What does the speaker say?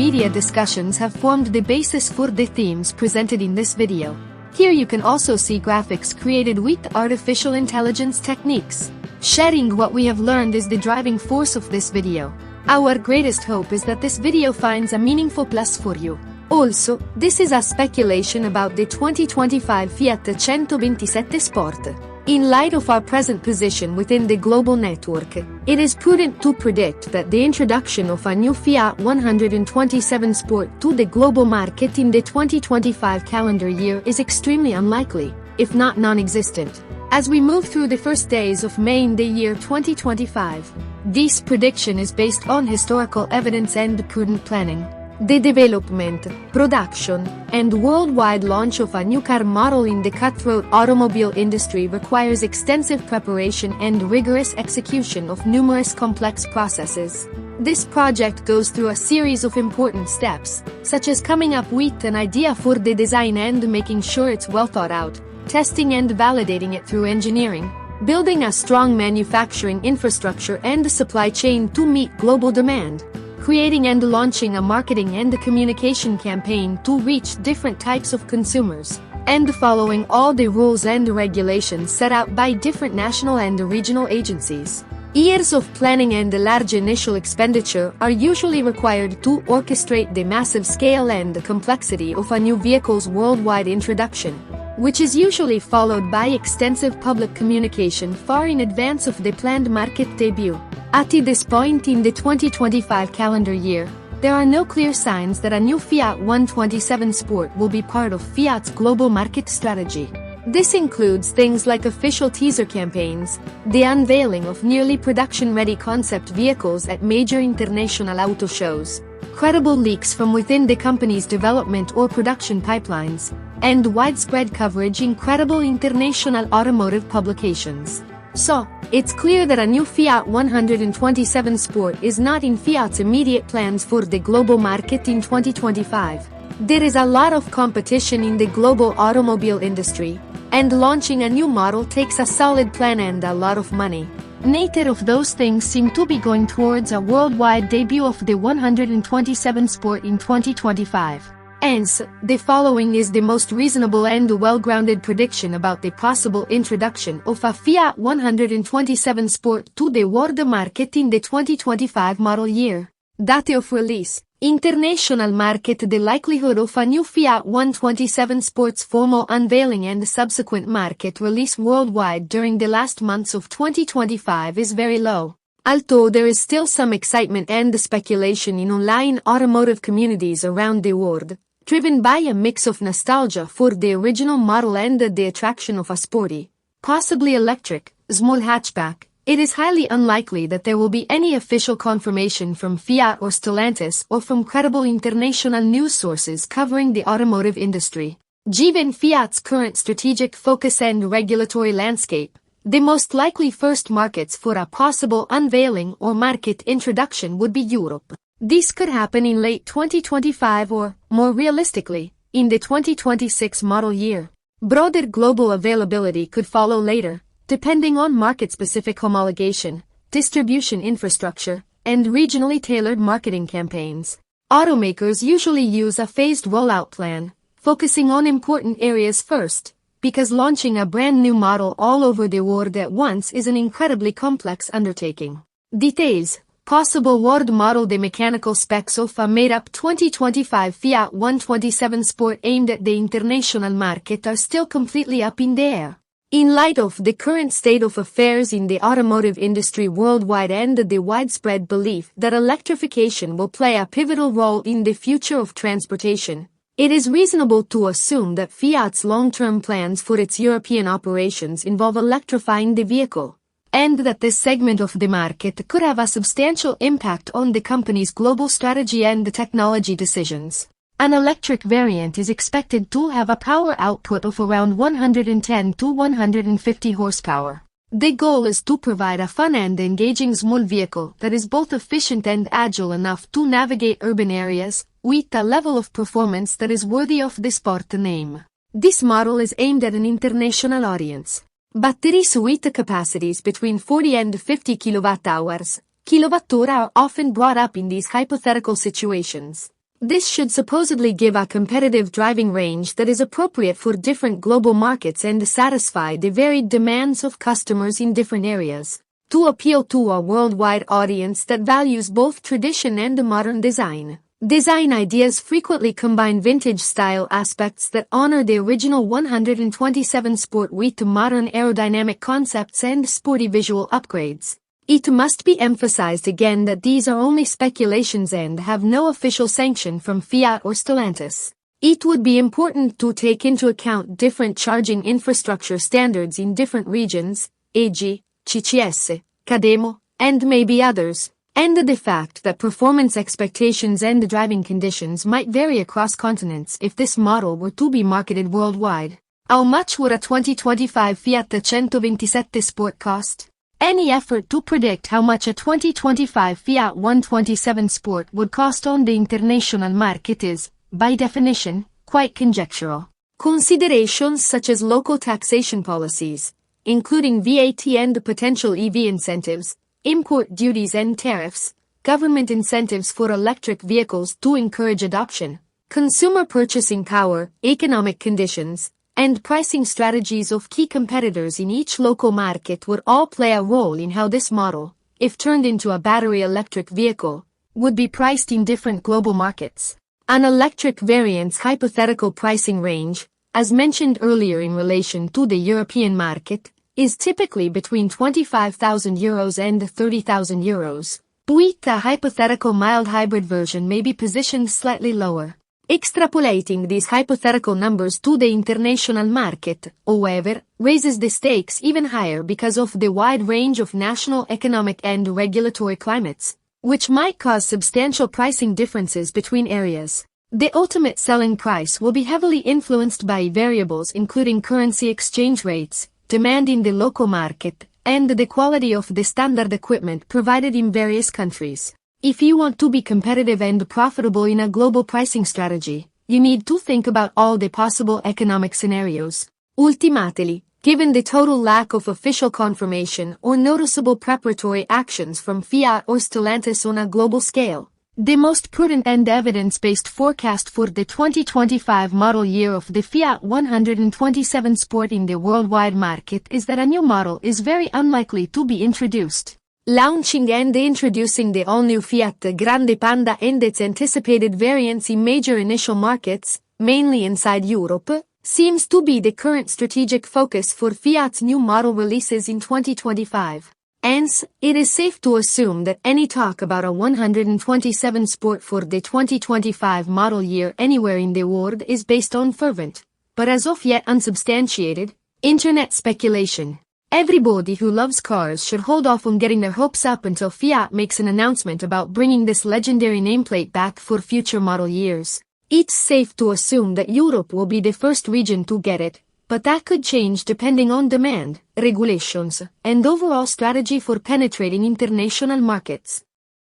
media discussions have formed the basis for the themes presented in this video. Here you can also see graphics created with artificial intelligence techniques. Sharing what we have learned is the driving force of this video. Our greatest hope is that this video finds a meaningful plus for you. Also, this is a speculation about the 2025 Fiat 127 Sport. In light of our present position within the global network, it is prudent to predict that the introduction of a new Fiat 127 Sport to the global market in the 2025 calendar year is extremely unlikely, if not non-existent, as we move through the first days of May in the year 2025. This prediction is based on historical evidence and prudent planning. The development, production, and worldwide launch of a new car model in the cutthroat automobile industry requires extensive preparation and rigorous execution of numerous complex processes. This project goes through a series of important steps, such as coming up with an idea for the design and making sure it's well thought out, testing and validating it through engineering, building a strong manufacturing infrastructure and supply chain to meet global demand, creating and launching a marketing and communication campaign to reach different types of consumers, and following all the rules and regulations set out by different national and regional agencies. Years of planning and large initial expenditure are usually required to orchestrate the massive scale and complexity of a new vehicle's worldwide introduction, which is usually followed by extensive public communication far in advance of the planned market debut. At this point in the 2025 calendar year, there are no clear signs that a new Fiat 127 Sport will be part of Fiat's global market strategy. This includes things like official teaser campaigns, the unveiling of nearly production-ready concept vehicles at major international auto shows, credible leaks from within the company's development or production pipelines, and widespread coverage in credible international automotive publications. So, it's clear that a new Fiat 127 Sport is not in Fiat's immediate plans for the global market in 2025. There is a lot of competition in the global automobile industry, and launching a new model takes a solid plan and a lot of money. Neither of those things seem to be going towards a worldwide debut of the 127 Sport in 2025. Hence, the following is the most reasonable and well-grounded prediction about the possible introduction of a Fiat 127 Sport to the world market in the 2025 model year. Date of release. International market. The likelihood of a new Fiat 127 Sport's formal unveiling and subsequent market release worldwide during the last months of 2025 is very low. Although there is still some excitement and speculation in online automotive communities around the world, driven by a mix of nostalgia for the original model and the attraction of a sporty, possibly electric, small hatchback, it is highly unlikely that there will be any official confirmation from Fiat or Stellantis or from credible international news sources covering the automotive industry. Given Fiat's current strategic focus and regulatory landscape, the most likely first markets for a possible unveiling or market introduction would be Europe. This could happen in late 2025 or, more realistically, in the 2026 model year. Broader global availability could follow later, depending on market-specific homologation, distribution infrastructure, and regionally tailored marketing campaigns. Automakers usually use a phased rollout plan, focusing on important areas first, because launching a brand new model all over the world at once is an incredibly complex undertaking. Details. Possible world model. The mechanical specs of a made-up 2025 Fiat 127 Sport aimed at the international market are still completely up in the air. In light of the current state of affairs in the automotive industry worldwide and the widespread belief that electrification will play a pivotal role in the future of transportation, it is reasonable to assume that Fiat's long-term plans for its European operations involve electrifying the vehicle, and that this segment of the market could have a substantial impact on the company's global strategy and technology decisions. An electric variant is expected to have a power output of around 110 to 150 horsepower. The goal is to provide a fun and engaging small vehicle that is both efficient and agile enough to navigate urban areas, with a level of performance that is worthy of the Sport name. This model is aimed at an international audience. Batteries with capacities between 40 and 50 kWh are often brought up in these hypothetical situations. This should supposedly give a competitive driving range that is appropriate for different global markets and satisfy the varied demands of customers in different areas, to appeal to a worldwide audience that values both tradition and modern design. Design ideas frequently combine vintage-style aspects that honor the original 127 Sport with modern aerodynamic concepts and sporty visual upgrades. It must be emphasized again that these are only speculations and have no official sanction from Fiat or Stellantis. It would be important to take into account different charging infrastructure standards in different regions, e.g., CCS, CADEMO, and maybe others, and the fact that performance expectations and driving conditions might vary across continents if this model were to be marketed worldwide. How much would a 2025 Fiat 127 Sport cost? Any effort to predict how much a 2025 Fiat 127 Sport would cost on the international market is, by definition, quite conjectural. Considerations such as local taxation policies, including VAT and potential EV incentives, import duties and tariffs, government incentives for electric vehicles to encourage adoption, consumer purchasing power, economic conditions, and pricing strategies of key competitors in each local market would all play a role in how this model, if turned into a battery electric vehicle, would be priced in different global markets. An electric variant's hypothetical pricing range, as mentioned earlier in relation to the European market, is typically between €25,000 and €30,000. But a hypothetical mild hybrid version may be positioned slightly lower. Extrapolating these hypothetical numbers to the international market, however, raises the stakes even higher because of the wide range of national economic and regulatory climates, which might cause substantial pricing differences between areas. The ultimate selling price will be heavily influenced by variables including currency exchange rates, demand in the local market, and the quality of the standard equipment provided in various countries. If you want to be competitive and profitable in a global pricing strategy, you need to think about all the possible economic scenarios. Ultimately, given the total lack of official confirmation or noticeable preparatory actions from Fiat or Stellantis on a global scale, the most prudent and evidence-based forecast for the 2025 model year of the Fiat 127 Sport in the worldwide market is that a new model is very unlikely to be introduced. Launching and introducing the all-new Fiat Grande Panda and its anticipated variants in major initial markets, mainly inside Europe, seems to be the current strategic focus for Fiat's new model releases in 2025. Hence, it is safe to assume that any talk about a 127 Sport for the 2025 model year anywhere in the world is based on fervent, but as of yet unsubstantiated, internet speculation. Everybody who loves cars should hold off on getting their hopes up until Fiat makes an announcement about bringing this legendary nameplate back for future model years. It's safe to assume that Europe will be the first region to get it, but that could change depending on demand, regulations, and overall strategy for penetrating international markets.